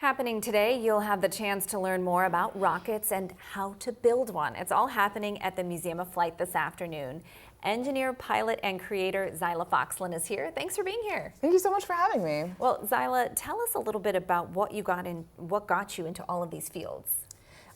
Happening today, you'll have the chance to learn more about rockets and how to build one. It's all happening at the Museum of Flight this afternoon. Engineer, pilot, and creator Zyla Foxlin is here. Thanks for being here. Thank you so much for having me. Well, Zyla, tell us a little bit about what got you into all of these fields.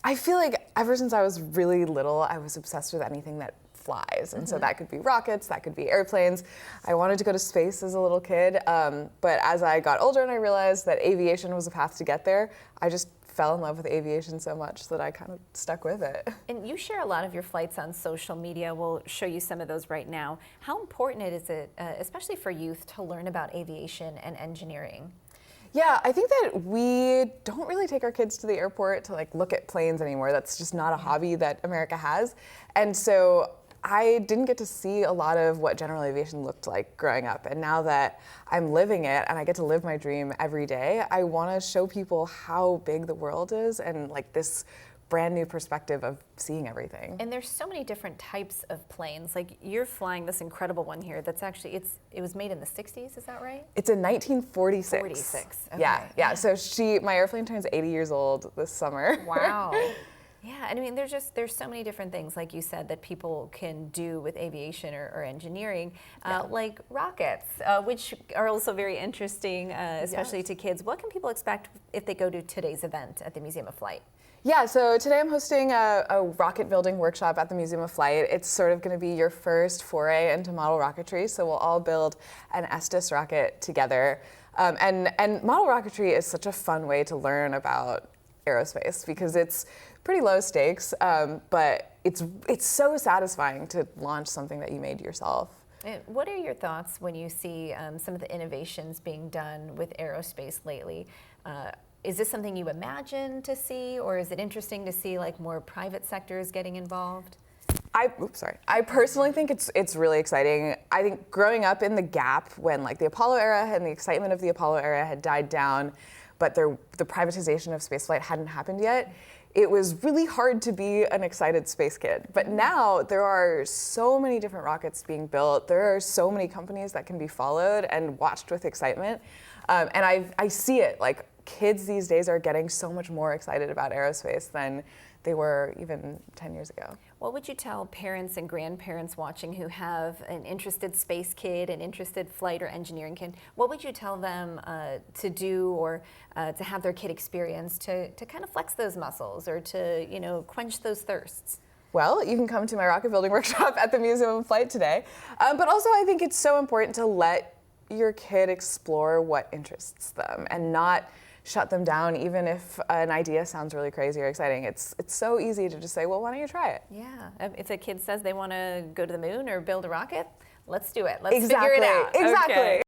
I feel like ever since I was really little, I was obsessed with anything that flies. And so that could be rockets, that could be airplanes. I wanted to go to space as a little kid. But as I got older and I realized that aviation was a path to get there, I just fell in love with aviation so much that I kind of stuck with it. And you share a lot of your flights on social media. We'll show you some of those right now. How important is it, especially for youth, to learn about aviation and engineering? Yeah, I think that we don't really take our kids to the airport to look at planes anymore. That's just not a hobby that America has. And so I didn't get to see a lot of what general aviation looked like growing up. And now that I'm living it and I get to live my dream every day, I want to show people how big the world is and this brand new perspective of seeing everything. And there's so many different types of planes. Like you're flying this incredible one here that's actually, it was made in the 60s, is that right? It's a 1946. 46, okay. Yeah. So my airplane turns 80 years old this summer. Wow. Yeah, and I mean, there's so many different things, like you said, that people can do with aviation or engineering, like rockets, which are also very interesting, especially to kids. What can people expect if they go to today's event at the Museum of Flight? Yeah, so today I'm hosting a rocket building workshop at the Museum of Flight. It's sort of going to be your first foray into model rocketry, so we'll all build an Estes rocket together. And model rocketry is such a fun way to learn about aerospace because it's pretty low stakes, but it's so satisfying to launch something that you made yourself. And what are your thoughts when you see some of the innovations being done with aerospace lately? Is this something you imagine to see, or is it interesting to see more private sectors getting involved? I personally think it's really exciting. I think growing up in the gap when the Apollo era and the excitement of the Apollo era had died down, but the privatization of spaceflight hadn't happened yet, it was really hard to be an excited space kid. But now there are so many different rockets being built. There are so many companies that can be followed and watched with excitement. And I see it, kids these days are getting so much more excited about aerospace than they were even 10 years ago. What would you tell parents and grandparents watching who have an interested space kid, an interested flight or engineering kid? What would you tell them to do or to have their kid experience to kind of flex those muscles or to quench those thirsts? Well, you can come to my rocket building workshop at the Museum of Flight today. But also I think it's so important to let your kid explore what interests them and not shut them down even if an idea sounds really crazy or exciting. It's so easy to just say, well, why don't you try it? Yeah, if a kid says they want to go to the moon or build a rocket, let's do it. Let's figure it out. Exactly. Okay.